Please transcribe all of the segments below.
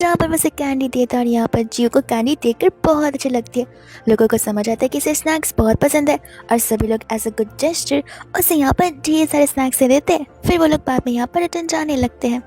जहाँ पर उसे कैंडी देता है और यहाँ पर जियो को कैंडी देखकर बहुत अच्छी लगती है। लोगों को समझ आता है कि इसे स्नैक्स बहुत पसंद है और सभी लोग एज अ गुड जेस्चर उसे यहाँ पर ढेर सारे स्नैक्स दे देते हैं। फिर वो लोग बाद में यहाँ पर रिटर्न जाने लगते हैं।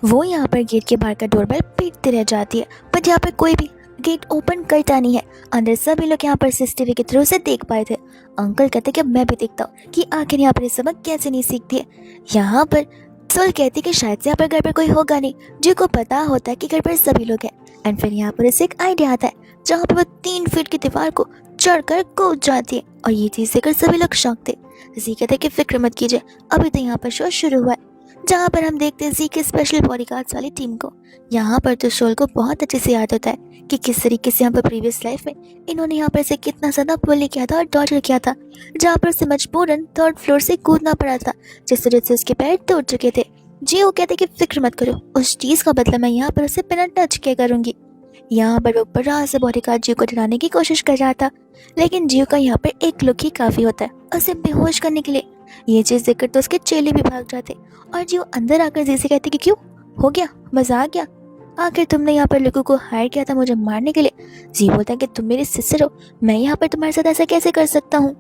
वो यहाँ पर गेट के बाहर का डोरबेल पीटती रह जाती है, बट यहाँ पर कोई भी गेट ओपन करता नहीं है। अंदर सभी लोग यहाँ पर सीसीटीवी के थ्रू से देख पाए थे। अंकल कहते कि अब मैं भी देखता हूँ कि आखिर यहाँ पर ये सबक कैसे नहीं सीखती है। यहाँ पर सोल कहती कि शायद से यहाँ पर घर पर कोई होगा नहीं, जिसको पता होता है कि घर पर सभी लोग हैं। एंड फिर यहाँ पर इसे एक आइडिया आता है, जहाँ पर वो 3 फीट की दीवार को चढ़कर कूद जाती है और ये चीज़ देखकर सभी लोग शौक थे। जी कहते कि फिक्र मत कीजिए, अभी तो यहाँ पर शो शुरू हुआ है। जहाँ पर हम देखते हैं जी के स्पेशल बॉडीगार्ड्स वाली टीम को। यहाँ पर तो सोल को बहुत अच्छे से याद होता है कि किस तरीके से यहाँ पर प्रीवियस लाइफ में इन्होंने यहाँ पर से कितना ज़्यादा बुली किया था और टॉर्चर किया था, जहाँ पर उसे मजबूरन 3rd फ्लोर से कूदना पड़ा था, जिस वजह से उसके पैर टूट चुके थे। जी वो कहते कि फिक्र मत करो, उस चीज़ का बदला मैं यहाँ पर उसे बिना टच किए करूँगी। यहाँ पर वो बड़ा सा बॉडीगार्ड जियो को डराने की कोशिश कर रहा था, लेकिन जियो का यहाँ पर एक लुक ही काफ़ी होता है उसे बेहोश करने के लिए। ये चीज़ देखकर तो उसके चेले भी भाग जाते और जियो अंदर आकर जी से कहते कि क्यों हो गया, मजा आ गया, आखिर तुमने यहाँ पर लुकू को हायर किया था मुझे मारने के लिए। जी बोलता है कि तुम मेरी सिस्टर हो, मैं यहाँ पर तुम्हारे साथ ऐसा कैसे कर सकता हूँ।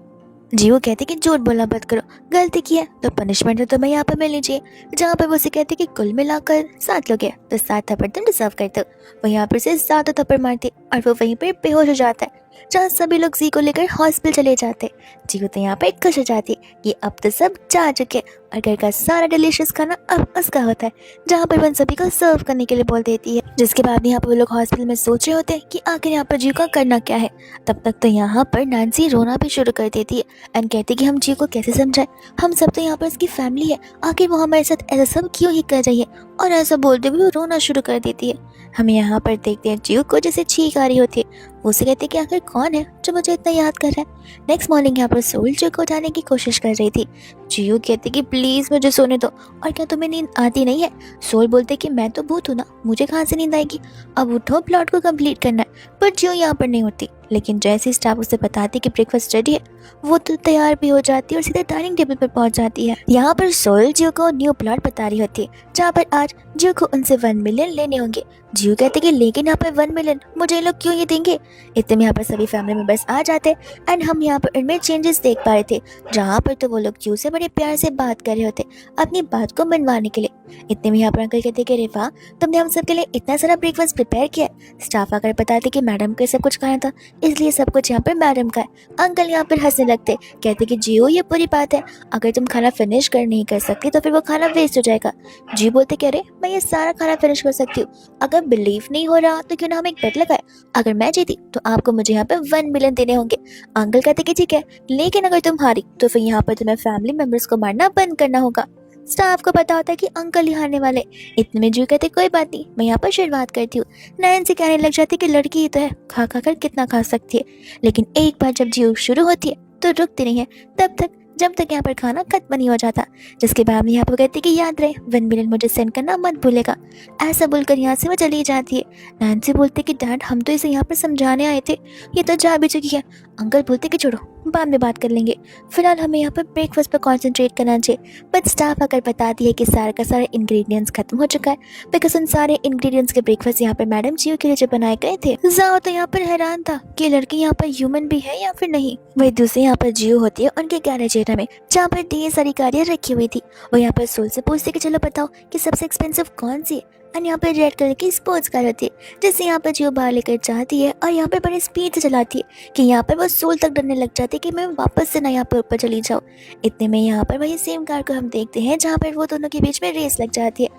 जी वो कहते कि झूठ बोलना बंद करो, गलती की है तो पनिशमेंट तो तुम्हें यहाँ पर मिल लीजिए। जहाँ पर वो उसे कहते कि कुल मिलाकर 7 लोग हैं तो 7 थप्पड़ तुम डिजर्व करते हो। वो यहाँ पर से 7 थप्पड़ मारती और वो वहीं पर बेहोश हो जाता है, जहाँ सभी लोग जी को लेकर हॉस्पिटल चले जाते। जी तो यहाँ पर खुश हो जाती कि अब तो सब जा चुके और घर का सारा डिलीशियस खाना अब उसका होता है, जहाँ पर वन सभी को सर्व करने के लिए बोल देती है। जिसके बाद यहाँ पर वो लोग हॉस्पिटल में सोच रहे होते हैं कि आखिर यहाँ पर जी का करना क्या है। तब तक तो यहाँ पर नैन्सी रोना भी शुरू कर देती है एंड कहती कि हम जी को कैसे समझाएं, हम सब तो यहाँ पर इसकी फैमिली है, आखिर वो हमारे साथ ऐसा सब क्यों ही कर रही है। और ऐसा बोलते हुए वो रोना शुरू कर देती है। हम यहाँ पर देखते हैं जियो को जैसे छींक आ रही होती है। वो उसे कहती है कि आखिर कौन है जो मुझे इतना याद कर रहा है। नेक्स्ट मॉर्निंग यहाँ पर सोल जियो को उठाने की कोशिश कर रही थी। जियो कहती कि प्लीज़ मुझे सोने दो, और क्या तुम्हें नींद आती नहीं है। सोल बोलते कि मैं तो भूत हूँ ना, मुझे कहाँ से नींद आएगी, अब उठो प्लॉट को कंप्लीट करना है। पर जियो यहाँ पर नहीं होती, लेकिन जैसे स्टाफ उसे बताती कि ब्रेकफास्ट रेडी है, वो तो तैयार भी हो जाती है और सीधे डाइनिंग टेबल पर पहुंच जाती है। यहाँ पर सोल जियो को न्यू प्लॉट बता रही होती है, जहाँ पर आज जियो को उनसे 1 मिलियन लेने होंगे। जियो कहते कि लेकिन यहाँ पर 1 मिलियन मुझे ये लोग क्यों ये देंगे। इतने में यहाँ पर सभी फैमिली मेंबर्स आ जाते एंड हम यहाँ पर इनमें चेंजेस देख पा रहे थे, जहाँ पर तो वो लोग जियो से बड़े प्यार से बात कर रहे होते अपनी बात को मनवाने के लिए। इतने में यहाँ पर अंकल कहते कि अरे वाह, तुमने हम सब के लिए इतना सारा ब्रेकफास्ट प्रिपेयर किया है। स्टाफ आकर बताते कि मैडम को सब कुछ खाना था, इसलिए सब कुछ यहाँ पर मैडम का है। अंकल यहाँ पर हंसने लगते, कहते कि जियो ये बुरी बात है, अगर तुम खाना फिनिश कर नहीं कर सकती तो फिर वो खाना वेस्ट हो जाएगा। जियो बोलते कि अरे मैं ये सारा खाना फिनिश कर सकती हूँ, अगर बिलीव नहीं हो रहा तो क्यों ना हम एक बेट लगाए, अगर मैं जीती तो आपको मुझे यहाँ पे 1 मिलियन देने होंगे। अंकल कहते कि ठीक है, लेकिन अगर तुम हारी तो फिर यहाँ पर तुम्हें फैमिली मेंबर्स को मारना बंद करना होगा। स्टाफ को पता होता है कि अंकल ही हारने वाले। इतने में जियो कहते कोई बात नहीं, मैं यहाँ पर शुरुआत करती हूँ। नैन्सी कहने लग जाती कि लड़की ही तो है, खा खा कर कितना खा सकती है। लेकिन एक बार जब जियो शुरू होती है तो रुकती नहीं है तब तक जब तक यहाँ पर खाना खत्म नहीं हो जाता। जिसके बाद में यहाँ पर कहती कि याद रहे 1 मिलियन मुझे सेंड करना मत भूलेगा। ऐसा बोलकर यहाँ से वो चली जाती है। नैन्सी बोलते कि डैड हम तो इसे यहाँ पर समझाने आए थे, ये तो जा भी चुकी है। अंकल बोलते कि छोड़ो बाद में बात कर लेंगे, फिलहाल हमें यहाँ पर ब्रेकफास्ट पर कॉन्सेंट्रेट करना चाहिए। बट स्टाफ आकर बताती है कि सारा का सारा इंग्रेडिएंट्स खत्म हो चुका है, बिकॉज उन सारे इंग्रेडिएंट्स के ब्रेकफास्ट यहाँ पर मैडम जियो के लिए जो बनाए गए थे। जाओ तो यहाँ पर हैरान था कि लड़की यहाँ पर ह्यूमन भी है या फिर नहीं। वही दूसरी यहाँ पर जियो होती है उनके गैरेज एरिया में, जहाँ पर ढेर सारी गाड़ियाँ रखी हुई थी। वो यहाँ पर सोल से पूछते कि चलो बताओ कि सबसे एक्सपेंसिव कौन सी है। और यहाँ पर रेड कलर की स्पोर्ट्स कार होती है, जिससे यहाँ पर जियो बाहर लेकर जाती है और यहाँ पर बड़ी स्पीड से चलाती है कि यहाँ पर वो सोल तक डरने लग जाती है कि मैं वापस से ना यहाँ पर ऊपर चली जाऊँ। इतने में यहाँ पर वही सेम कार को हम देखते हैं, जहाँ पर वो दोनों के बीच में रेस लग जाती है।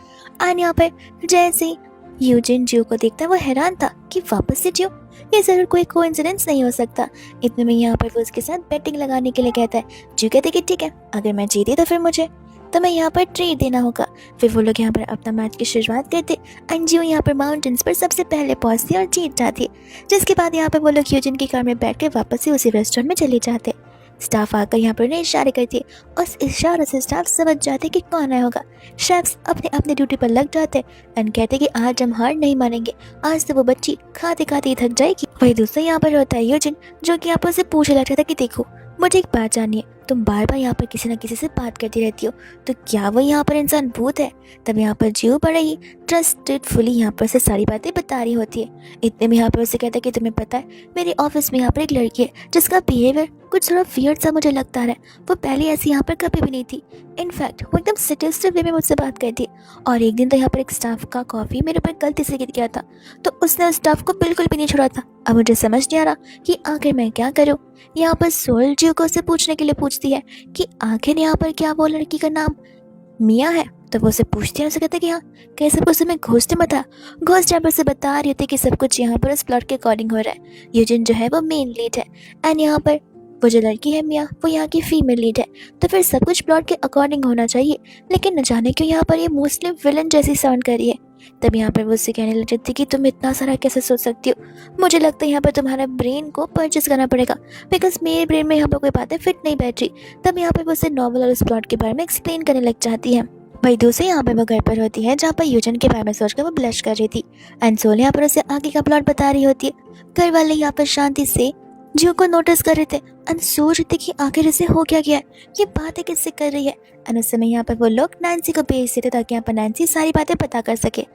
और यहाँ पर जैसे यूजिन जियो को देखता है वो हैरान था कि वापस से जियो, ये जरूर कोई कोइंसिडेंस नहीं हो सकता। इतने में यहाँ पर वो उसके साथ बैटिंग लगाने के लिए कहता है। जियो कहते कि ठीक है, अगर मैं जीती तो फिर मुझे तुम्हें यहाँ पर ट्रीट देना होगा। फिर वो लोग यहाँ पर अपना मैच की शुरुआत करते एंड जियो यहाँ पर माउंटेन्स पर सबसे पहले पहुँचती और जीत जाती है। जिसके बाद यहाँ पर वो लोग यूजिन की कार में बैठ कर वापस से उसी रेस्टोरेंट में चले जाते। स्टाफ आकर यहाँ पर उन्हें इशारे करती है, उस इशारे से स्टाफ समझ जाते कि कौन आया होगा। शेफ्स अपने अपने ड्यूटी पर लग जाते एंड कहते कि आज हम हार नहीं मानेंगे, आज तो वो बच्ची खाते खाते ही थक जाएगी। वही दूसरा यहाँ पर होता है यूजिन, जो कि यहाँ पर उसे पूछने लग रहा था कि देखो मुझे एक बात जाननी है, तुम बार बार यहाँ पर किसी न किसी से बात करती रहती हो, तो क्या वो यहाँ पर इंसान भूत है? तब यहाँ पर जियो बड़े ही ट्रस्टेडफुली यहाँ पर से सारी बातें बता रही होती है। इतने में यहाँ पर उसे कहता है कि तुम्हें पता है मेरे ऑफिस में यहाँ पर एक लड़की है जिसका बिहेवियर कुछ थोड़ा वियर्ड सा मुझे लगता है। वो पहले ऐसी यहाँ पर कभी भी नहीं थी। इनफैक्ट वो एकदम सजेस्टिव वे में मुझसे बात करती है। और एक दिन तो यहाँ पर एक स्टाफ का कॉफ़ी मेरे ऊपर गलती से गिर गया था, तो उसने उस स्टाफ को बिल्कुल भी नहीं छोड़ा था। अब मुझे समझ नहीं आ रहा कि आखिर मैं क्या करूँ। यहाँ पर सोल जियो को उससे पूछने के लिए पूछती है कि आखिर यहाँ पर क्या वो लड़की का नाम मिया है। तो वो उसे पूछती है, उसे कहते हैं कि हाँ कैसे वो तुम्हें घोस्ट बता। घोस्ट यहाँ पर से बता रही होती है कि सब कुछ यहाँ पर उस प्लॉट के अकॉर्डिंग हो रहा है। यूजिन जो है वो मेन लीड है एंड यहाँ पर वो जो लड़की है मिया वो यहाँ की फीमेल लीड है। तो फिर सब कुछ प्लॉट के अकॉर्डिंग होना चाहिए, लेकिन न जाने क्यों यहाँ पर ये मोस्टली विलन जैसी साउंड कर रही है। तब यहाँ पर वो उससे कहने लग जाती कि तुम इतना सारा कैसे सोच सकती हो। मुझे लगता है यहाँ पर तुम्हारा ब्रेन को परचेस करना पड़ेगा, बिकॉज मेरे ब्रेन में यहाँ पर कोई बातें फिट नहीं बैठ रही। तब यहाँ पर वो उसे नॉवल और उस प्लॉट के बारे में एक्सप्लेन करने लग जाती है। वही दूसरी यहाँ पर वो घर पर होती है जहाँ पर यूजन के बारे में सोचकर वो ब्लश कर रही थी एंड सोल यहाँ पर उसे आगे का प्लॉट बता रही होती है। घर वाले यहाँ पर शांति से जियो को नोटिस कर रहे थे एंड सोच रहे थे कि आखिर इसे हो क्या गया है, ये बातें किससे कर रही है। एंड उस समय यहाँ पर वो लोग नैन्सी को भेज देते ताकि यहाँ पर नैन्सी सारी बातें पता कर सके।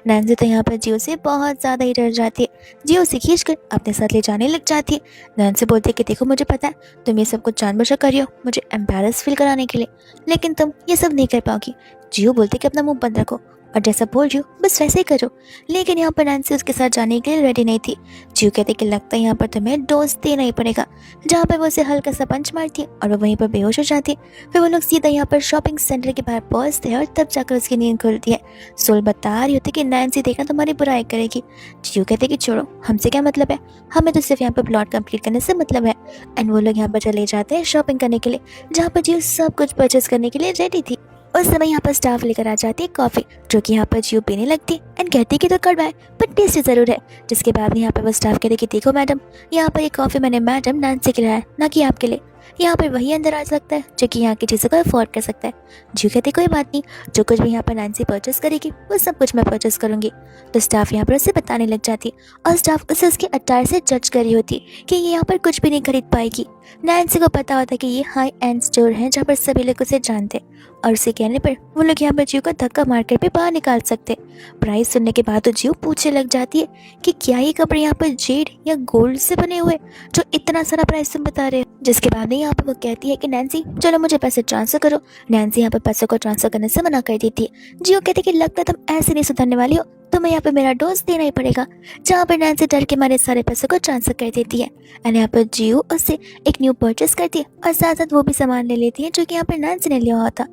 नैन्सी तो यहाँ पर जियो से बहुत ज़्यादा ही डर जाती है। जियो उसे खींच कर अपने साथ ले जाने लग जाती है। नैन्सी बोलती है कि देखो मुझे पता है तुम ये सब कुछ जानबूझकर कर रही हो मुझे एम्बैरस फील कराने के लिए, लेकिन तुम ये सब नहीं कर पाओगी। जियो बोलती है कि अपना मुंह बंद रखो और जैसा बोल रही हो बस वैसे ही करो। लेकिन यहाँ पर नैन्सी उसके साथ जाने के लिए रेडी नहीं थी। जियो कहते कि लगता है यहाँ पर तुम्हें डोज देना ही पड़ेगा, जहाँ पर वो उसे हल्का सा पंच मारती है और वो वहीं पर बेहोश हो जाती है। फिर वो लोग सीधा यहाँ पर शॉपिंग सेंटर के बाहर पहुँचते हैं और तब जाकर उसकी नींद खुलती है। सोल बता रही होती कि नैन्सी देखना तुम्हारी बुराई करेगी। जियो कहते कि छोड़ो हमसे क्या मतलब है, हमें तो सिर्फ यहाँ पर प्लॉट कंप्लीट करने से मतलब है। एंड वो लोग यहाँ पर चले जाते हैं शॉपिंग करने के लिए, जहाँ पर जियो सब कुछ परचेस करने के लिए रेडी थी। उस समय यहाँ पर स्टाफ लेकर आ जाती है कॉफ़ी, जो कि यहाँ पर जियो पीने लगती एंड कहती कि तो कड़वा है पर टेस्टी ज़रूर है। जिसके बाद यहाँ पर वो स्टाफ कहते कि देखो मैडम यहाँ पर ये कॉफ़ी मैंने मैडम नैन्सी के लिए है ना कि आपके लिए। यहाँ पर वही अंदर आ सकता है जो कि यहाँ की चीज़ों को अफोर्ड कर सकता है। जियो कहते कोई बात नहीं, जो कुछ भी यहाँ पर नैन्सी परचेस करेगी वो सब कुछ मैं परचेस करूँगी। तो स्टाफ यहाँ पर उसे बताने लग जाती और स्टाफ उसे उसके अटायर से जज कर रही होती कि ये यहाँ पर कुछ भी नहीं खरीद पाएगी। नैन्सी को पता होता कि ये हाई एंड स्टोर है जहाँ पर सभी लोग उसे जानते और उसे कहने पर वो लोग यहाँ पर जियो को धक्का मारकर भी बाहर निकाल सकते। प्राइस सुनने के बाद तो जियो पूछने लग जाती है कि क्या ये कपड़े यहाँ पर जेड या गोल्ड से बने हुए जो इतना सारा प्राइस तुम बता रहे हो। जिसके बाद यहाँ पर वो कहती है कि नैन्सी चलो मुझे पैसे ट्रांसफर करो। नैन्सी यहाँ पर पैसों को ट्रांसफर करने से मना कर देती है। जियो कहते कि लगता है तुम ऐसे नहीं सुधरने वाली हो, तुम्हें यहाँ पे मेरा डोज देना ही पड़ेगा। जहाँ पर नैन्सी डर के मारे सारे पैसों को ट्रांसफर कर देती है एंड यहाँ पर जियो उससे एक न्यू परचेस करती है और साथ साथ वो भी सामान ले लेती है जो कि यहाँ पर नैन्सी ने लिया हुआ था।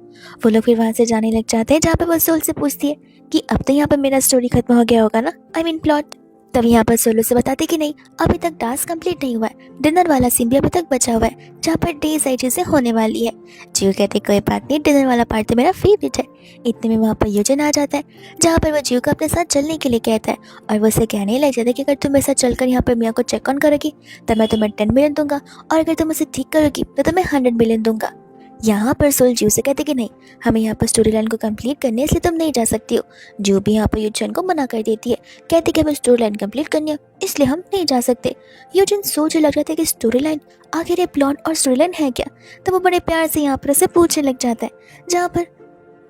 वो लोग फिर वहाँ से जाने लग जाते हैं, जहाँ पर वो सोल से पूछती है कि अब तो यहाँ पर मेरा स्टोरी खत्म हो गया होगा ना, आई मीन प्लॉट। तब यहाँ पर सोलो से बताते कि नहीं अभी तक टास्क कंप्लीट नहीं हुआ है, डिनर वाला सीन भी अभी तक बचा हुआ है जहाँ पर ढेर सारी चीज़ें होने वाली है। जियो कहते कोई बात नहीं, डिनर वाला पार्ट तो मेरा फेवरेट है। इतने में वहाँ पर यूजन आ जाता है, जहाँ पर वो जियो को अपने साथ चलने के लिए कहता है और वो उसे कहने लग जाता है कि अगर तुम मेरे साथ चलकर यहाँ पर मियाँ को चेक ऑन करोगी तो मैं तुम्हें 10 मिलियन दूंगा और अगर तुम उसे ठीक करोगी तो तुम्हें 100 मिलियन दूंगा। यहाँ पर सोल जियो से कहते कि नहीं हमें यहाँ पर स्टोरी लाइन को कंप्लीट करने इसलिए तुम नहीं जा सकती हो। जियो भी यहाँ पर यूजन को मना कर देती है, कहती कि हमें स्टोरी लाइन कंप्लीट करनी है इसलिए हम नहीं जा सकते। यूजन सोचने लग जाता है कि स्टोरी लाइन आखिर ये प्लॉट और स्टोरी लाइन है क्या। तो वो बड़े प्यार से यहाँ पर उसे पूछने लग जाता है, जहाँ पर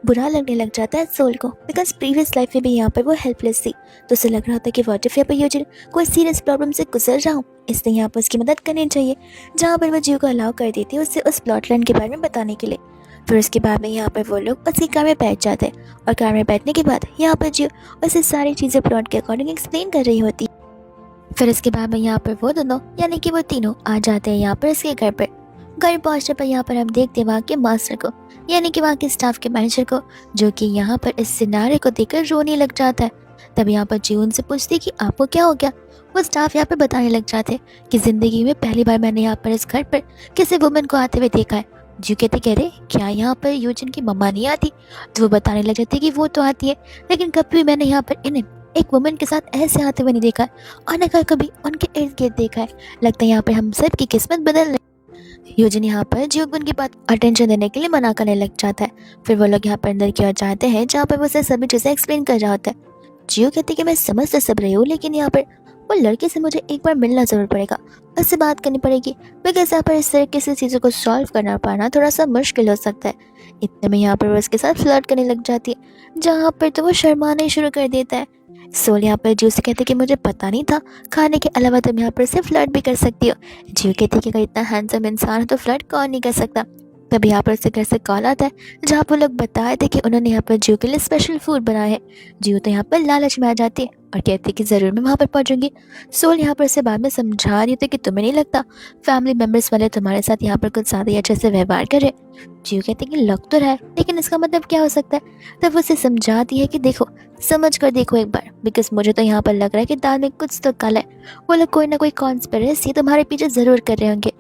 बुरा लगने लग जाता है सोल को, बिकॉज प्रीवियस लाइफ में भी यहाँ पर वो हेल्पलेस थी। तो उसे लग रहा होता है कि व्हाट इफ यहाँ पर यूजन कोई सीरियस प्रॉब्लम से गुजर रहा हूँ, इसलिए यहाँ पर उसकी मदद करनी चाहिए। जहाँ पर वो जियो को अलाउ कर देती है उससे उस प्लॉट लाइन के बारे में बताने के लिए। फिर उसके बाद में यहाँ पर वो लोग उसकी कार में बैठ जाते हैं और कार में बैठने के बाद यहाँ पर जियो उसे सारी चीज़ें प्लॉट के अकॉर्डिंग एक्सप्लेन कर रही होती। फिर इसके बाद में यहाँ पर वो दोनों यानी कि वो तीनों आ जाते हैं यहाँ पर इसके घर पर। घर पहुँचने पर यहाँ पर हम देखते हैं वहाँ के मास्टर को यानी कि वहाँ के स्टाफ के मैनेजर को, जो कि यहाँ पर इस सिनारे को देखकर रोने लग जाता है। तब यहाँ पर जियो उनसे पूछती कि आपको क्या हो गया। वो स्टाफ यहाँ पर बताने लग जाते कि ज़िंदगी में पहली बार मैंने यहाँ पर इस घर पर किसी वुमेन को आते हुए देखा है। जियो कहते कह रहे क्या यहाँ पर यूजन की मम्मा नहीं आती। तो वो बताने लग जाती कि वो तो आती है लेकिन कभी भी मैंने यहाँ पर इन्हें एक वुमेन के साथ ऐसे आते हुए नहीं देखा और न कभी उनके इर्द गिर्द देखा है। लगता है यहाँ पर हम सब की किस्मत बदल रही। यूजन यहाँ पर जियो को उनकी बात अटेंशन देने के लिए मना करने लग जाता है। फिर वो लोग यहाँ पर अंदर की ओर जाते हैं, जहाँ पर वो उसे सभी चीज़ें एक्सप्लेन कर रहा होता है। जियो कहती कि मैं समझ तो सब रही हूँ लेकिन यहाँ पर वो लड़के से मुझे एक बार मिलना ज़रूर पड़ेगा, उससे बात करनी पड़ेगी, बिकॉज यहाँ पर इस तरीके से चीज़ों को सॉल्व करना पाना थोड़ा सा मुश्किल हो सकता है। इतने में यहाँ पर वो उसके साथ फ्लर्ट करने लग जाती है, जहाँ पर तो वो शर्माना ही शुरू कर देता है। सोल यहाँ पर जीव से कहते कि मुझे पता नहीं था, खाने के अलावा तुम यहाँ पर से फ्लर्ट भी कर सकती हो। जीव कहती कि अगर इतना हैंडसम इंसान है तो फ्लर्ट कौन नहीं कर सकता। तभी यहाँ पर उसके घर से कॉल आता है, जहाँ पर लोग बताए थे कि उन्होंने यहाँ पर जीव के लिए स्पेशल फूड बनाया है। जीव तो यहाँ पर लालच में आ जाती है और कहती है कि ज़रूर मैं वहाँ पर पहुँचूंगी। सोल यहाँ पर उसे बाद में समझा रही थी कि तुम्हें नहीं लगता फैमिली मेम्बर्स वाले तुम्हारे साथ यहाँ पर कुछ ज़्यादा ही अच्छे से व्यवहार करे। जीव कहते कि लग तो रहा है, लेकिन इसका मतलब क्या हो सकता है। तब उसे समझाती है कि देखो, समझ कर देखो एक बार, बिकॉज मुझे तो यहाँ पर लग रहा है कि दाल में कुछ तो काला है। वो लोग कोई ना कोई कॉन्स्पिरेसी तुम्हारे पीछे ज़रूर कर रहे होंगे।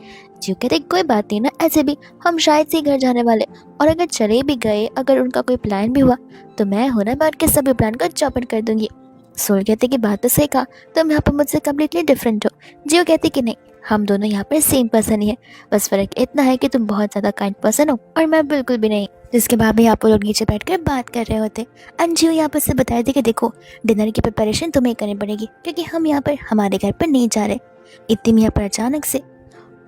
जीव कहते कोई बात नहीं ना, ऐसे भी हम शायद से ही घर जाने वाले, और अगर चले भी गए, अगर उनका कोई प्लान भी हुआ तो मैं हूं ना, मैं उनके सभी प्लान को चौपट कर दूंगी। सोल कहते कि बात तो सही कहा, तुम यहाँ पर मुझसे कम्प्लीटली डिफरेंट हो। जीव कहते कि नहीं, हम दोनों यहाँ पर सेम पर्सन ही है, बस फर्क इतना है कि तुम बहुत ज़्यादा काइंड पर्सन हो और मैं बिल्कुल भी नहीं। जिसके बाद भी आप लोग नीचे बैठकर बात कर रहे होते। एंड जीव यहाँ पर से बताए थे कि देखो, डिनर की प्रिपरेशन तुम्हें करनी पड़ेगी, क्योंकि हम यहाँ पर हमारे घर पर नहीं जा रहे। इतनी में यहाँ पर अचानक से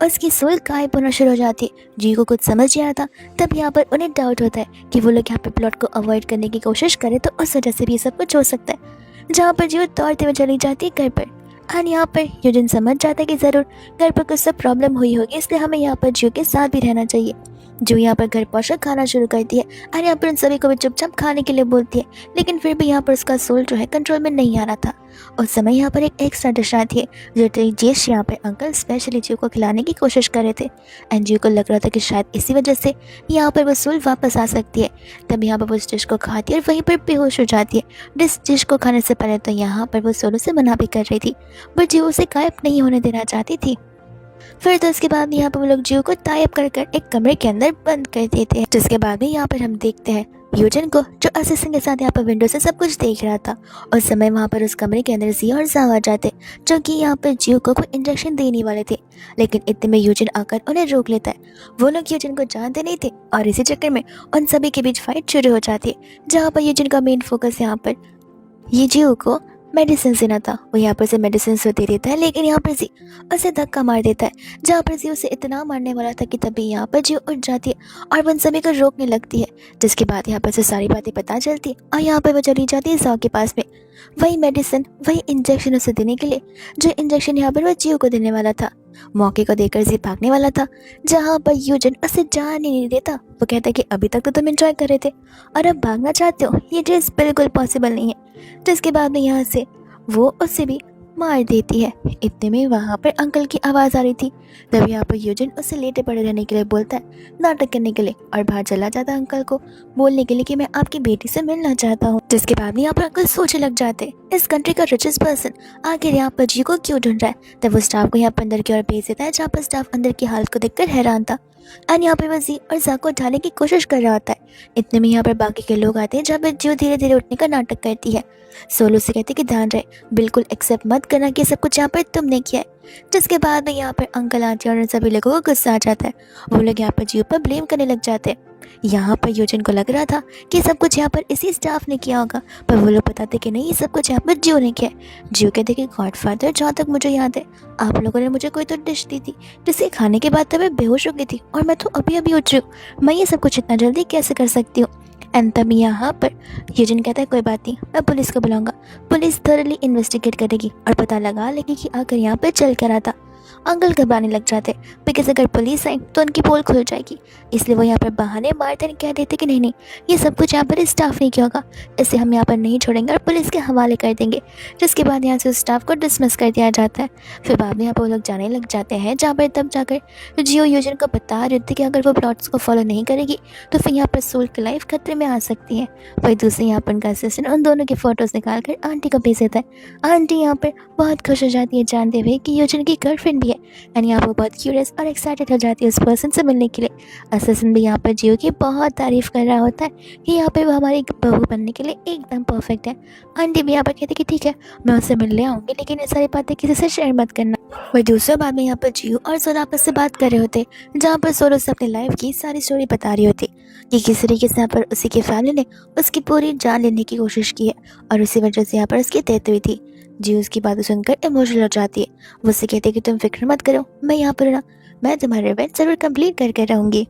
उसकी सोल गायब होना शुरू हो जाती है। जी को कुछ समझ नहीं आता। तब यहाँ पर उन्हें डाउट होता है कि वो लोग यहाँ पर प्लॉट को अवॉइड करने की कोशिश करें तो उस वजह से भी ये सब कुछ हो सकता है। जहाँ पर जीव दौड़ते हुए चली जाती है घर पर। एंड यहाँ पर यूजिन समझ जाता है कि ज़रूर घर पर कुछ सब प्रॉब्लम हुई होगी, इसलिए हमें यहाँ पर जीव के साथ भी रहना चाहिए। जो यहाँ पर घर पहुँचकर खाना शुरू करती है और यहाँ पर उन सभी को भी चुपचाप खाने के लिए बोलती है, लेकिन फिर भी यहाँ पर उसका सोल जो है कंट्रोल में नहीं आ रहा था। उस समय यहाँ पर एक एक्स्ट्रा डिश आई थी जो जेश यहाँ पर अंकल स्पेशली जीव को खिलाने की कोशिश कर रहे थे। एंड जीव को लग रहा था कि शायद इसी वजह से यहाँ पर वो सोल वापस आ सकती है। तब यहाँ पर वो उस डिश को खाती है और वहीं पर बेहोश हो जाती है। डिश को खाने से पहले तो यहाँ पर वो सोलो से मना भी कर रही थी, बट जीव उसे गायब नहीं होने देना चाहती थी। फिर तो उसके बाद यहाँ पर वो लोग जीव को टाइप कर कर एक कमरे के अंदर बंद कर देते हैं। जिसके बाद भी यहाँ पर हम देखते हैं यूजन को, जो असिस्टेंट के साथ यहाँ पर विंडो से सब कुछ देख रहा था। उस समय वहाँ पर उस कमरे के अंदर जिया और जाव आ जाते, जो कि यहाँ पर जीव को कोई इंजेक्शन देने वाले थे, लेकिन इतने में यूजन आकर उन्हें रोक लेता है। वो लोग यूजन को जानते नहीं थे और इसी चक्कर में उन सभी के बीच फाइट शुरू हो जाती है, जहाँ पर यूजन का मेन फोकस यहाँ पर ये जीव को मेडिसिन देना था। वो यहाँ पर से मेडिसिन तो दे देता है, लेकिन यहाँ पर जी उसे धक्का मार देता है, जहाँ पर जी उसे इतना मारने वाला था कि तभी यहाँ पर जी उठ जाती है और उन सभी को रोकने लगती है। जिसके बाद यहाँ पर से सारी बातें पता चलती है और यहाँ पर वो चली जाती है जाओ के पास में, वही मेडिसिन वही इंजेक्शन उसे देने के लिए, जो इंजेक्शन यहाँ पर वो जीव को देने वाला था। मौके को देखकर जी भागने वाला था, जहाँ पर यूजन उसे जाने नहीं देता। वो कहता है कि अभी तक तो तुम एंजॉय कर रहे थे और अब भागना चाहते हो, ये चीज़ बिल्कुल पॉसिबल नहीं है। जिसके बाद में यहाँ से वो उसे भी मार देती है। इतने में वहाँ पर अंकल की आवाज़ आ रही थी। तब यहाँ पर यूजन उससे लेटे पड़े रहने के लिए बोलता है, नाटक करने के लिए, और बाहर चला जाता है अंकल को बोलने के लिए कि मैं आपकी बेटी से मिलना चाहता हूँ। जिसके बाद यहाँ पर अंकल सोचने लग जाते, इस कंट्री का रिचेस्ट पर्सन आखिर यहाँ पर जी को क्यों ढूंढ रहा है। तब वो स्टाफ को यहाँ पर अंदर की ओर भेज देता है, जहाँ पर स्टाफ अंदर की हालत को देखकर हैरान था। एंड यहाँ पे वजी और जा को उठाने की कोशिश कर रहा होता है। इतने में यहाँ पर बाकी के लोग आते हैं, जहाँ पर जो धीरे धीरे उठने का नाटक करती है। सोलो से कहते कि ध्यान रहे, बिल्कुल एक्सेप्ट मत करना कि सब कुछ यहाँ पर तुमने किया है। जिसके बाद में यहाँ पर अंकल आंटी और उन सभी लोगों को गुस्सा आ जाता है। वो लोग यहाँ पर जीव पर ब्लेम करने लग जाते हैं। यहाँ पर यूजन को लग रहा था कि सब कुछ यहाँ पर इसी स्टाफ ने किया होगा, पर वो लोग बताते कि नहीं, ये सब कुछ यहाँ पर जीव ने किया है। जीव कहते कि गॉडफादर, जहाँ तक मुझे याद है आप लोगों ने मुझे कोई तो डिश दी थी जिसे खाने के बाद तो मैं बेहोश हो गई थी और मैं तो अभी अभी उठ रही हूँ, मैं ये सब कुछ इतना जल्दी कैसे कर सकती हूँ। एंड तभी यहाँ पर यूजन कहता है कोई बात नहीं, मैं पुलिस को बुलाऊंगा, पुलिस थॉरली इन्वेस्टिगेट करेगी और पता लगा लेगी कि आखिर यहाँ पर चल कर आता। अंकल घबराने लग जाते, बिकॉज अगर पुलिस आई तो उनकी पोल खुल जाएगी, इसलिए वो यहाँ पर बहाने मारते कह देते कि नहीं नहीं, ये सब कुछ यहाँ पर स्टाफ नहीं किया होगा, इसे हम यहाँ पर नहीं छोड़ेंगे और पुलिस के हवाले कर देंगे। जिसके बाद यहाँ से उस स्टाफ को डिसमिस कर दिया जाता है। फिर बाद में यहाँ पर वो लोग जाने लग जाते हैं, जहाँ पर तब जाकर जियो यूजन को बता रहे थे कि अगर वो प्लॉट्स को फॉलो नहीं करेगी तो फिर यहाँ पर सोल की लाइफ खतरे में आ सकती है। वही दूसरे यहाँ पर उनका असिस्टेंट उन दोनों के फोटोज निकाल कर आंटी को भेज देता है। आंटी यहाँ पर बहुत खुश हो जाती है जानते हुए कि यूजन की गर्लफ्रेंड भी है, एंड यहाँ पर बहुत क्यूरियस और एक्साइटेड हो जाती है उस पर्सन से मिलने के लिए। असिस्टेंट भी यहाँ पर जियो की बहुत तारीफ कर रहा होता है कि यहाँ पे वो हमारी बहू बनने के लिए एकदम परफेक्ट है। आंटी भी यहाँ पर कहती कि ठीक है, मैं उससे मिलने आऊँगी, लेकिन ये सारी बातें किसी से शेयर मत करना। वही दूसरे बाद में यहाँ पर जियो और सोलो आपस से बात कर रहे होते, जहाँ पर सोलो से अपनी लाइफ की सारी स्टोरी बता रही होती कि किस तरीके से यहाँ पर उसी की फैमिली ने उसकी पूरी जान लेने की कोशिश की है और उसी वजह से यहाँ पर उसकी डेथ हुई थी। जी उसकी बातें सुनकर इमोशनल हो जाती है। वो उससे कहती है कि तुम फिक्र मत करो, मैं यहाँ पर हूं ना, मैं तुम्हारा रिवेंज जरूर कंप्लीट करके रहूंगी।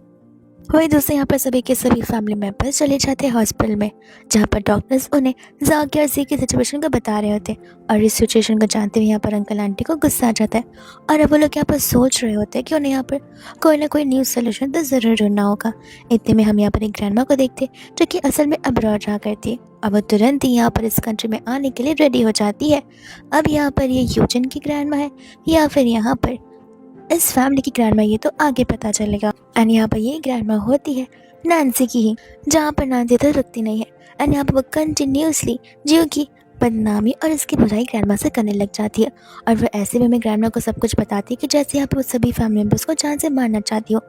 वही दोस्तों यहाँ पर सभी के सभी फैमिली मेंबर्स चले जाते हैं हॉस्पिटल में, जहाँ पर डॉक्टर्स उन्हें जाकी और जी की सिचुएशन को बता रहे होते हैं। और इस सिचुएशन को जानते हुए यहाँ पर अंकल आंटी को गुस्सा आ जाता है। और अब वो लोग यहाँ पर सोच रहे होते हैं कि उन्हें यहाँ पर कोई ना कोई न्यू सोल्यूशन तो ज़रूर ढूंढना होगा। इतने में हम यहाँ पर एक ग्रैंडमा को देखते हैं, जो कि असल में अब्रॉड रहा करती है। अब वो तुरंत ही यहाँ पर इस कंट्री में आने के लिए रेडी हो जाती है। अब यहाँ पर ये यूजन की ग्रैंडमा है या फिर यहाँ पर इस फैमिली की ग्रैंडमा, ये तो आगे पता चलेगा। एंड यहाँ पर ये ग्रैंडमा होती है नैन्सी की ही, जहाँ पर नैन्सी तो रुकती नहीं है। एंड यहाँ पर वो कंटिन्यूसली जियो की बदनामी और इसकी बुराई ग्रैंडमा से करने लग जाती है। और वो ऐसे में ग्रैंडमा को सब कुछ बताती है कि जैसे यहाँ पर वो सभी फैमिली मेम्बर्स को जान से मारना चाहती हो।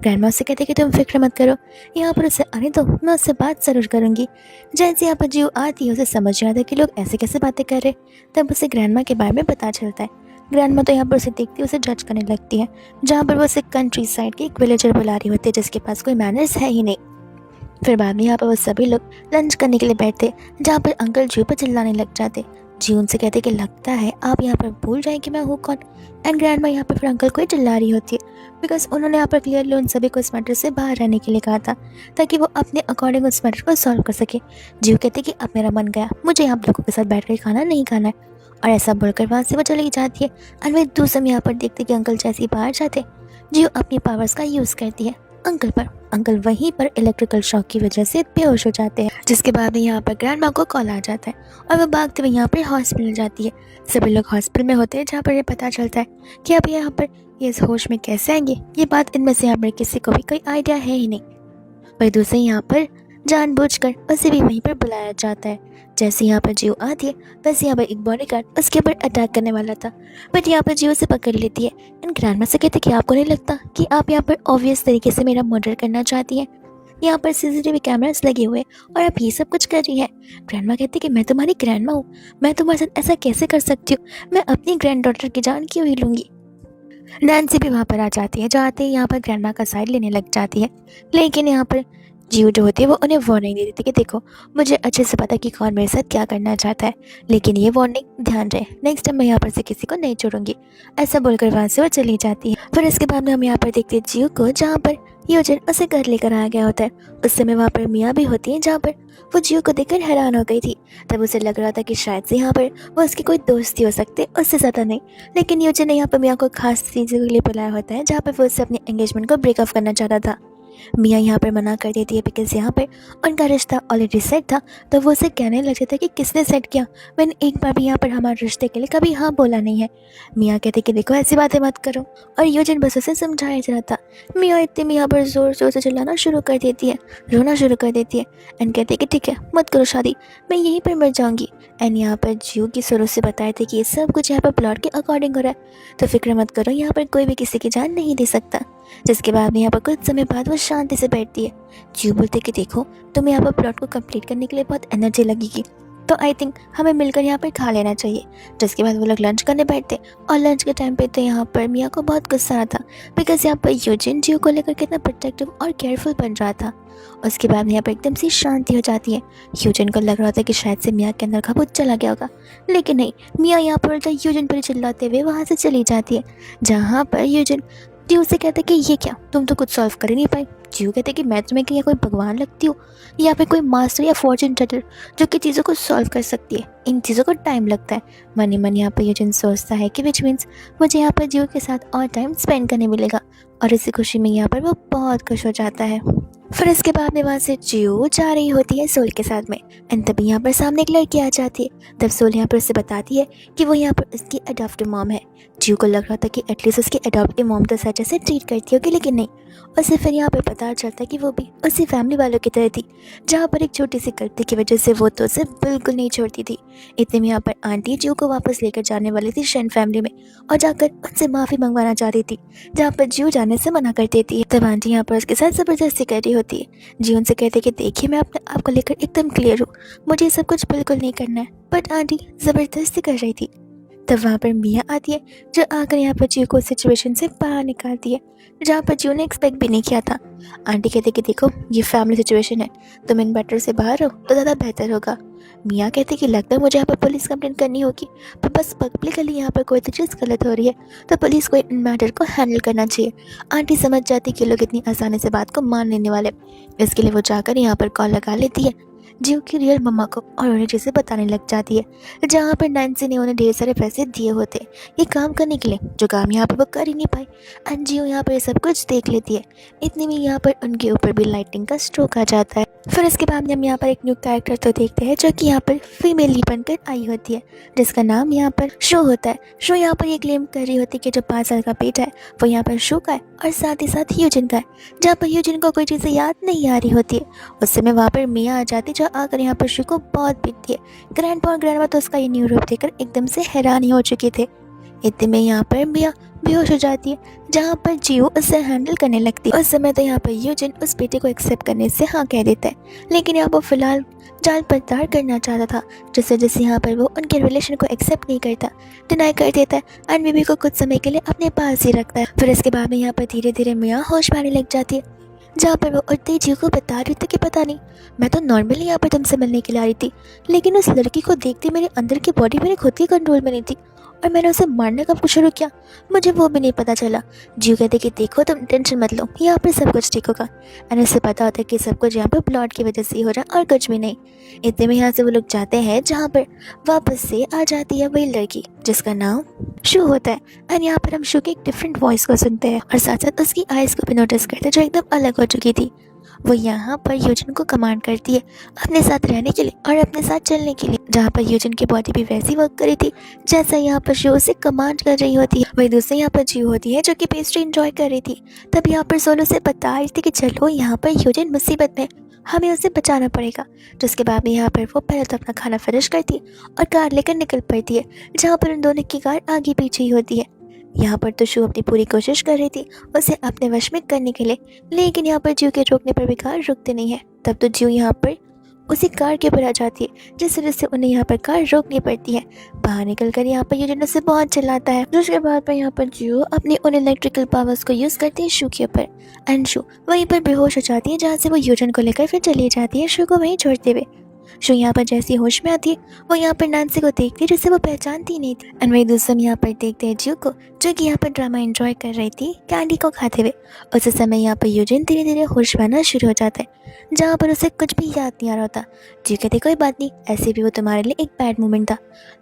ग्रैंडमा उससे कहती है कि तुम फिक्र मत करो, यहाँ पर उसे आने दो, मैं उससे बात जरूर करूंगी। जैसे यहाँ पर जियो आती है, उसे समझ नहीं आता कि लोग ऐसे कैसे बातें कर रहे। तब उसे ग्रैंडमा के बारे में पता चलता है। ग्रैंडमा तो यहाँ पर उसे देखती है, उसे जज करने लगती है, जहाँ पर वो उसे कंट्री साइड के एक विलेजर बुला रही होती है जिसके पास कोई मैनर्स है ही नहीं। फिर बाद में यहाँ पर वो सभी लोग लंच करने के लिए बैठते, जहाँ पर अंकल जियो पर चिल्लाने लग जाते। जी उनसे कहते कि लगता है आप यहाँ पर भूल जाए कि मैं हूँ कौन। एंड ग्रैंडमा यहाँ पर फिर अंकल को ही चिल्ला रही होती है, बिकॉज उन्होंने यहाँ पर क्लियरली उन सभी को इस मैटर से बाहर रहने के लिए कहा था, ताकि वो अपने अकॉर्डिंग उस मैटर को सॉल्व कर सके। जियो कहते कि अब मेरा मन गया, मुझे आप लोगों के साथ बैठ कर खाना नहीं खाना है। और ऐसा बोलकर वहाँ से वो चली जाती है। और वह दूसरे में यहाँ पर देखते कि अंकल जैसे ही बाहर जाते, जियो अपनी पावर्स का यूज़ करती है अंकल पर। अंकल वहीं पर इलेक्ट्रिकल शॉक की वजह से बेहोश हो जाते हैं, जिसके बाद में यहाँ पर ग्रैंडमा को कॉल आ जाता है और वो भागते हुए यहाँ पर हॉस्पिटल जाती है। सभी लोग हॉस्पिटल में होते हैं, जहाँ पर ये पता चलता है कि अब यहाँ पर ये इस होश में कैसे आएंगे। ये बात इनमें से यहाँ पर किसी को भी कोई आइडिया है ही नहीं। वही दूसरे यहाँ पर जानबूझकर उसे भी वहीं पर बुलाया जाता है। जैसे यहाँ पर जियो आती है, वैसे यहाँ पर एक बॉडीगार्ड उसके ऊपर अटैक करने वाला था, बट यहाँ पर जियो से पकड़ लेती है। एंड ग्रैंडमा से कहते कि आपको नहीं लगता कि आप यहाँ पर ऑब्वियस तरीके से मेरा मर्डर करना चाहती हैं? यहाँ पर सीसीटीवी कैमरास लगे हुए और आप ये सब कुछ कर रही है। ग्रैंडमा कहती कि मैं तुम्हारी ग्रैंडमा हूँ, मैं तुम्हारे साथ ऐसा कैसे कर सकती हूँ, मैं अपनी ग्रैंड डॉटर की जान क्यों ही लूँगी। नैन्सी भी वहाँ पर आ जाती है, जाते ही यहाँ पर ग्रैंडमा का साइड लेने लग जाती है। लेकिन यहाँ पर जियो जो होती है वो उन्हें वार्निंग दे देती है कि देखो, मुझे अच्छे से पता कि कौन मेरे साथ क्या करना चाहता है, लेकिन ये वार्निंग ध्यान रहे, नेक्स्ट टाइम मैं यहाँ पर से किसी को नहीं छोड़ूंगी। ऐसा बोलकर वहाँ से वो चली जाती है। फिर इसके बाद में हम यहाँ पर देखते हैं जियो को, जहाँ पर यूजन उसे घर लेकर आ गया होता है। उस समय वहाँ पर मिया भी होती है, जहाँ पर वो जियो को देखकर हैरान हो गई थी। तब उसे लग रहा था कि शायद से यहाँ पर वो उसकी कोई दोस्ती हो सकते, उससे ज़्यादा नहीं। लेकिन यूजन ने यहाँ पर मिया को खास चीज़ों के लिए बुलाया होता है, जहाँ पर वो उससे अपने एंगेजमेंट को ब्रेक ऑफ करना चाहता था। मिया यहाँ पर मना कर देती है, बिकॉज यहाँ पर उनका रिश्ता ऑलरेडी सेट था। तो वो उसे कहने लग जाता है कि किसने सेट किया, मैंने एक बार भी यहाँ पर हमारे रिश्ते के लिए कभी हाँ बोला नहीं है। मिया कहते कि देखो ऐसी बातें मत करो, और यूजन बस उसे समझाया जा रहा था। मिया इतने में यहाँ पर जोर जोर से चिल्लाना शुरू कर देती है, रोना शुरू कर देती है, एंड कहते कि ठीक है मत करो शादी, मैं यहीं पर मर जाऊँगी। एंड यहाँ पर जियो की शुरू से बताए थे कि ये सब कुछ यहाँ पर प्लॉट के अकॉर्डिंग हो रहा है, तो फिक्र मत करो, यहाँ पर कोई भी किसी की जान नहीं दे सकता। जिसके बाद में यहाँ पर कुछ समय बाद वो शांति से बैठती है। जियो बोलते कि देखो, तुम्हें यहाँ पर प्लॉट को कंप्लीट करने के लिए बहुत एनर्जी लगेगी, तो आई थिंक हमें मिलकर यहाँ पर खा लेना चाहिए। जिसके बाद वो लोग लंच करने बैठते, और लंच के टाइम पे तो यहाँ पर मिया को बहुत गुस्सा आता, बिकॉज यहाँ पर यूजिन जियो को लेकर कितना प्रोटेक्टिव और केयरफुल बन रहा था। उसके बाद यहाँ पर एकदम सी शांति हो जाती है। यूजिन को लग रहा था कि शायद से मिया के अंदर का भूत चला गया होगा, लेकिन नहीं, मिया यहाँ पर उल्टा यूजिन पर चिल्लाते हुए वहाँ से चली जाती है। जहाँ पर यूजिन जियो से कहते कि ये क्या, तुम तो कुछ सॉल्व कर ही नहीं पाई। जियो कहते कि मैं तुम्हें क्या कोई भगवान लगती हूँ, या फिर कोई मास्टर या फॉर्चून टेलर जो कि चीज़ों को सॉल्व कर सकती है, इन चीज़ों को टाइम लगता है। मन ही मन यहाँ पर यूजिन सोचता है कि विच मीन्स मुझे यहाँ पर जियो के साथ और टाइम स्पेंड करने मिलेगा, और इसी खुशी में यहाँ पर वो बहुत खुश हो जाता है। फिर इसके बाद में वहाँ से जियो जा रही होती है सोल के साथ में, एंड तभी यहाँ पर सामने एक लड़की आ जाती है। तब सोल यहाँ पर उसे बताती है कि वो यहाँ पर उसकी अडॉप्टिव मॉम है। जियो को लग रहा था कि एटलीस्ट उसकी अडॉप्टिव मॉम तो सच ऐसे ट्रीट करती होगी, लेकिन नहीं। उसे फिर यहाँ पर पता चलता है कि वो भी उसी फैमिली वालों की तरह थी, जहाँ पर एक छोटी सी गलती की वजह से वो तो उसे बिल्कुल नहीं छोड़ती थी। इतने में यहाँ पर आंटी जियो को वापस लेकर जाने वाली थी शन फैमिली में, और जाकर उनसे माफ़ी मंगवाना चाहती थी, जहाँ पर जियो जाने से मना कर देती है। तब आंटी यहाँ पर उसके साथ ज़बरदस्ती कर रही होती है। जियो उनसे कहते कि देखिए, मैं अपने आप को लेकर एकदम क्लियर हूँ, मुझे ये सब कुछ बिल्कुल नहीं करना है, बट आंटी ज़बरदस्ती कर रही थी। तब वहाँ पर मिया आती है, जो आकर यहाँ पर जियो को सिचुएशन से बाहर निकालती है, जहाँ पर जियो ने एक्सपेक्ट भी नहीं किया था। आंटी कहते कि देखो ये फैमिली सिचुएशन है, तुम इन मैटर से बाहर हो तो ज़्यादा बेहतर होगा। मियाँ कहते कि लगता है मुझे यहाँ पर पुलिस कंप्लेंट करनी होगी, पर बस पब्लिकली यहाँ पर कोई तो चीज़ गलत हो रही है, तो पुलिस को इन मैटर को हैंडल करना चाहिए। आंटी समझ जाती कि लोग इतनी आसानी से बात को मान लेने वाले, इसके लिए वो जाकर यहाँ पर कॉल लगा लेती है जियो की रियल मम्मा को और उन्हें चीज़ें बताने लग जाती है, जहाँ पर नैन्सी ने उन्हें ढेर सारे पैसे दिए होते ये काम करने के लिए, जो काम यहाँ पर वो कर ही नहीं पाई। एंड जियो यहाँ पर ये सब कुछ देख लेती है। इतने में यहाँ पर उनके ऊपर भी लाइटिंग का स्ट्रोक आ जाता है। फिर इसके बाद हम यहाँ पर एक न्यू कैरेक्टर तो देखते हैं, जो कि यहाँ पर फीमेल लीड बनकर आई होती है, जिसका नाम यहाँ पर शो होता है। शो यहाँ पर ये क्लेम कर रही होती है कि जो 5 साल का बेटा है वो यहाँ पर शो का है और साथ ही साथ यूजिन का है। जहाँ पर यूजिन को कोई चीज़ें याद नहीं आ रही होती है, उस समय वहाँ पर मिया आ जाती है, जो आकर यहाँ पर शो को बहुत पीटती है। ग्रैंडपा और ग्रैंडमा तो उसका ये न्यू रूप देखकर एकदम से हैरान ही हो चुके थे। इतने में यहाँ पर मिया बेहोश हो जाती है, जहाँ पर जियो उसे हैंडल करने लगती है। उस समय तो यहाँ पर यूजिन उस बेटे को एक्सेप्ट करने से हाँ कह देता है, लेकिन यहाँ पर फिलहाल जाल पड़ताल करना चाहता था, जिससे जैसे यहाँ पर वो उनके रिलेशन को एक्सेप्ट नहीं करता, डिनाई कर देता है एंड बेबी को कुछ समय के लिए अपने पास ही रखता है। फिर इसके बाद में यहाँ पर धीरे धीरे मिया होश में आने लग जाती है, जहाँ पर वो उठते ही जियो को बता रही थी कि पता नहीं मैं तो नॉर्मली यहाँ पर तुमसे मिलने के लिए आ रही थी, लेकिन उस लड़की को देखते मेरे अंदर की बॉडी मेरे खुद के कंट्रोल में नहीं थी और मैंने उसे मारने का कुछ शुरू किया, मुझे वो भी नहीं पता चला। जियो कहते कि देखो तुम टेंशन मत लो, यहाँ पर सब कुछ ठीक होगा। एंड उसे पता होता है कि सब कुछ यहाँ पर प्लॉट की वजह से ही हो रहा है और कुछ भी नहीं। इतने में यहाँ से वो लोग जाते हैं, जहाँ पर वापस से आ जाती है वही लड़की जिसका नाम शू होता है। एंड यहाँ पर हम शू की एक डिफरेंट वॉइस को सुनते हैं और साथ साथ उसकी आइज़ को भी नोटिस करते हैं, जो एकदम अलग हो चुकी थी। वो यहाँ पर यूजिन को कमांड करती है अपने साथ रहने के लिए और अपने साथ चलने के लिए, जहाँ पर यूजिन की बॉडी भी वैसी वर्क करी थी जैसा यहाँ पर शो उसे कमांड कर रही होती है। वही दूसरी यहाँ पर जियो होती है, जो कि पेस्ट्री एंजॉय कर रही थी। तब यहाँ पर सोलो से बता रही थी कि चलो यहाँ पर यूजिन मुसीबत में, हमें उसे बचाना पड़ेगा। जिसके बाद में यहाँ पर वो पहले तो अपना खाना फिनिश करती है और कार लेकर निकल पड़ती है, जहाँ पर उन दोनों की कार आगे पीछे ही होती है। यहाँ पर तो शू अपनी पूरी कोशिश कर रही थी उसे अपने वश में करने के लिए, लेकिन यहाँ पर जियो के रोकने पर भी कार रुकते नहीं है। तब तो जियो यहाँ पर उसी कार के ऊपर आ जाती है, जिस वजह से उन्हें यहाँ पर कार रोकनी पड़ती है। बाहर निकलकर यहाँ पर यूजिन से बहुत चिल्लाता है, जिसके बाद पर यहाँ पर जियो अपनी उन इलेक्ट्रिकल पावर्स को यूज़ करती है शू के ऊपर एंड शू वहीं पर बेहोश हो जाती है, जहाँ से वो यूजिन को लेकर फिर चली जाती है शू को वहीं छोड़ते हुए। शो यहाँ पर जैसी होश में आती है, वो यहाँ पर नैन्सी को देखती है, जिसे वो पहचानती नहीं थी। एंड वही दूसरा यहाँ पर देखते हैं जियो को, जो कि यहाँ पर ड्रामा एंजॉय कर रही थी कैंडी को खाते हुए। उस समय यहाँ पर यूजिन धीरे धीरे होश में आना शुरू हो जाता है, जहाँ पर उसे कुछ भी याद नहीं आ रहा होता। जियो कहते कोई बात नहीं, ऐसे भी वो तुम्हारे लिए एक बैड मोमेंट था,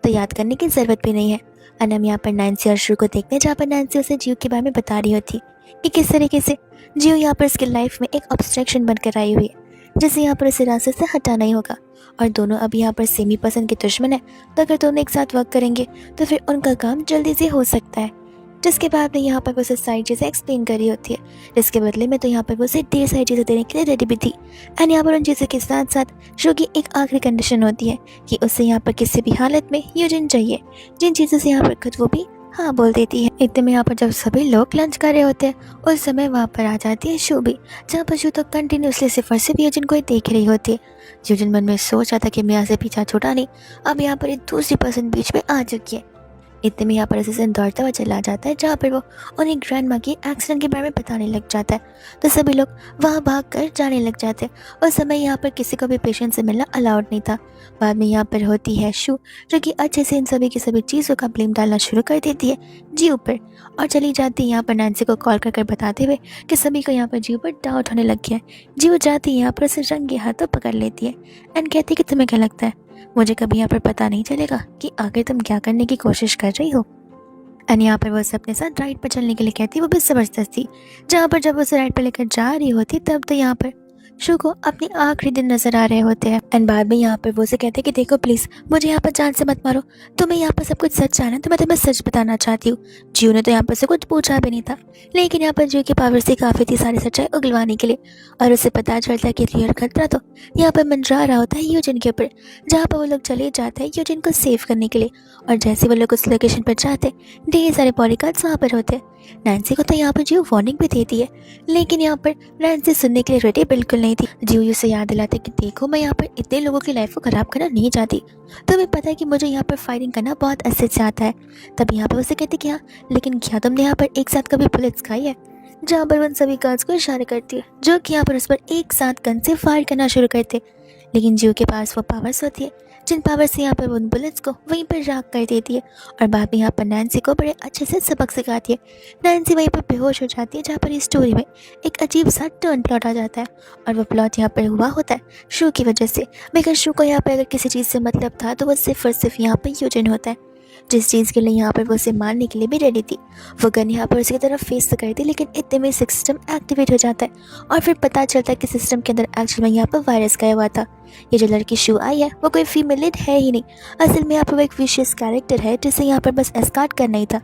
तो याद करने की ज़रूरत भी नहीं है। एंड हम यहाँ पर नैन्सी और शू को देखते हैं, जहाँ पर नैन्सी उसे जियो के बारे में बता रही होती कि किस तरीके से जियो यहाँ पर उसकी लाइफ में एक ऑब्स्ट्रक्शन बनकर आई हुई है, जिसे यहाँ पर इस रास्ते से हटाना ही होगा। और दोनों अब यहाँ पर सेमी पसंद के दुश्मन है, तो अगर दोनों एक साथ वर्क करेंगे तो फिर उनका काम जल्दी से हो सकता है। जिसके बाद में यहाँ पर वो उसे सारी चीज़ें एक्सप्लेन कर रही होती है, जिसके बदले में तो यहाँ पर वो उसे ढेर सारी चीज़ें देने के लिए रेडी भी थी। एंड यहाँ पर उन चीज़ों के साथ साथ शो की एक आखिरी कंडीशन होती है कि उसे यहाँ पर किसी भी हालत में यूजिन चाहिए, जिन चीज़ों से यहाँ पर खुद वो भी हाँ बोल देती है। इतने में यहाँ पर जब सभी लोग लंच कर रहे होते हैं, उस समय वहाँ पर आ जाती है शू भी, जहाँ पर शू तो कंटिन्यूसली सिर्फ और सिर्फ यूजिन को ही देख रही होती है। यूजिन मन में सोच रहा था कि मियाँ से पीछा छूटा नहीं, अब यहाँ पर एक दूसरी पर्सन बीच में आ चुकी है। इतने में यहाँ पर असिस्टेंट दौड़ता हुआ चला जाता है, जहाँ पर वो उन्हें ग्रैंड माँ की एक्सीडेंट के बारे में बताने लग जाता है, तो सभी लोग वहाँ भाग कर जाने लग जाते हैं। उस समय यहाँ पर किसी को भी पेशेंट से मिलना अलाउड नहीं था। बाद में यहाँ पर होती है शू, जो कि अच्छे से इन सभी की सभी चीज़ों का ब्लेम डालना शुरू कर देती है जियो पर, और चली जाती है यहाँ पर नैन्सी को कॉल कर बताते हुए कि सभी को यहाँ पर जियो पर डाउट होने लग गया है। जियो जाती है यहाँ पर उसे रंगे हाथों पकड़ लेती है एंड कहती है कि तुम्हें क्या लगता है, मुझे कभी यहाँ पर पता नहीं चलेगा कि आखिर तुम क्या करने की कोशिश कर रही हो। एंड यहाँ पर वो उसे अपने साथ राइड पर चलने के लिए कहती है, वो भी ज़बरदस्ती, जहाँ पर जब उसे राइड पर लेकर जा रही होती तब तो यहाँ पर शू को अपने आखिरी दिन नजर आ रहे होते हैं। एंड बाद में यहाँ पर वो उसे कहते हैं कि देखो प्लीज़ मुझे यहाँ पर जान से मत मारो, तुम्हें यहाँ पर सब कुछ सच जाना है तो मैं तुम्हें सच बताना चाहती हूँ। जियो ने तो यहाँ पर से कुछ पूछा भी नहीं था, लेकिन यहाँ पर जियो की पावर से काफ़ी थी सारी सच्चाई उगलवाने के लिए, और उसे पता चलता है कि रियल खतरा तो यहाँ पर मंडरा रहा होता है यूजिन के ऊपर, जहाँ पर वो लोग चले जाते हैं यूजिन को सेव करने के लिए। और जैसे वो लोग उस लोकेशन पर जाते ढेर सारे बॉडीगार्ड्स वहाँ पर होते हैं। नैन्सी को तो यहाँ पर जियो वार्निंग भी देती है, लेकिन यहाँ पर नैन्सी सुनने के लिए रेडी बिल्कुल नहीं नहीं थी। जियो उसे याद दिलाते कि देखो मैं यहाँ पर इतने लोगों की लाइफ को ख़राब करना नहीं चाहती, तुम्हें पता है कि मुझे यहाँ पर फायरिंग करना बहुत अच्छे से आता है। तब यहाँ पर उसे कहते कि हाँ, लेकिन क्या तुमने यहाँ पर एक साथ कभी बुलेट्स खाई है? जहाँ पर उन सभी गार्ड्स को इशारा करती है जो कि यहाँ पर उस पर एक साथ गन से फायर करना शुरू करते। लेकिन जियो के पास वो पावर्स होती है जिन पावर से यहाँ पर उन बुलेट्स को वहीं पर राख कर देती है और बाद में यहाँ पर नैन्सी को बड़े अच्छे से सबक सिखाती है। नैन्सी वहीं पर बेहोश हो जाती है जहाँ पर इस स्टोरी में एक अजीब सा टर्न प्लॉट आ जाता है और वो प्लॉट यहाँ पर हुआ होता है शू की वजह से। मगर शू को यहाँ पर अगर किसी चीज़ से मतलब था तो वो सिर्फ और सिर्फ यहाँ पर यूजन होता है, जिस चीज़ के लिए यहाँ पर वो उसे मारने के लिए भी रेडी थी। वो गन यहाँ पर उसकी तरफ फेस तो करती लेकिन इतने में सिस्टम एक्टिवेट हो जाता है और फिर पता चलता है कि सिस्टम के अंदर एक्चुअल में यहाँ पर वायरस गया हुआ था। ये जो लड़की शू आई है वो कोई फीमेल लीड है ही नहीं, असल में यहाँ पर वो एक विशियस कैरेक्टर है जिसे यहाँ पर बस एस्कॉर्ट करना ही था।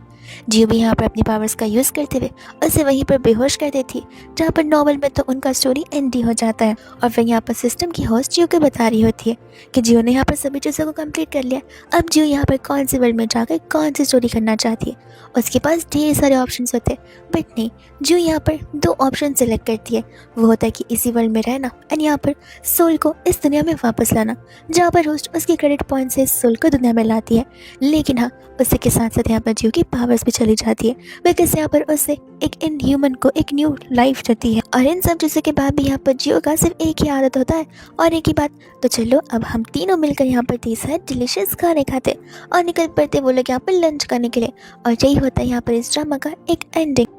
जियो भी यहाँ पर अपनी पावर्स का यूज़ करते हुए उसे वहीं पर बेहोश कर देती है जहाँ पर नॉर्मल में तो उनका स्टोरी एंड ही हो जाता है। और फिर यहाँ पर सिस्टम की होस्ट जियो को बता रही होती है कि जियो ने यहाँ पर सभी चीज़ों को कंप्लीट कर लिया, अब जियो यहाँ पर कौन सी वर्ल्ड में जाकर कौन सी स्टोरी करना चाहती है। उसके पास ढेर सारे ऑप्शन होते हैं बट नहीं, जियो यहाँ पर दो ऑप्शन सेलेक्ट करती है। वो होता है कि इसी वर्ल्ड में रहना एंड यहाँ पर सोल को इस दुनिया में वापस लाना, जहाँ पर होस्ट उसके क्रेडिट पॉइंट से सोल को दुनिया में लाती है। लेकिन हाँ, उसी के साथ साथ यहाँ पर जियो की पावर्स भी चली जाती है बिकॉज यहाँ पर उससे एक इन ह्यूमन को एक न्यू लाइफ देती है। और इन सब चीज़ों के बाद भी यहाँ पर जियो का सिर्फ एक ही आदत होता है और एक ही बात, तो चलो अब हम तीनों मिलकर यहाँ पर 30 है डिलीशियस खाने खाते और निकल पड़ते वो लोग यहाँ पर लंच करने के लिए। और यही होता है यहाँ पर इस ड्रामा का एक एंडिंग।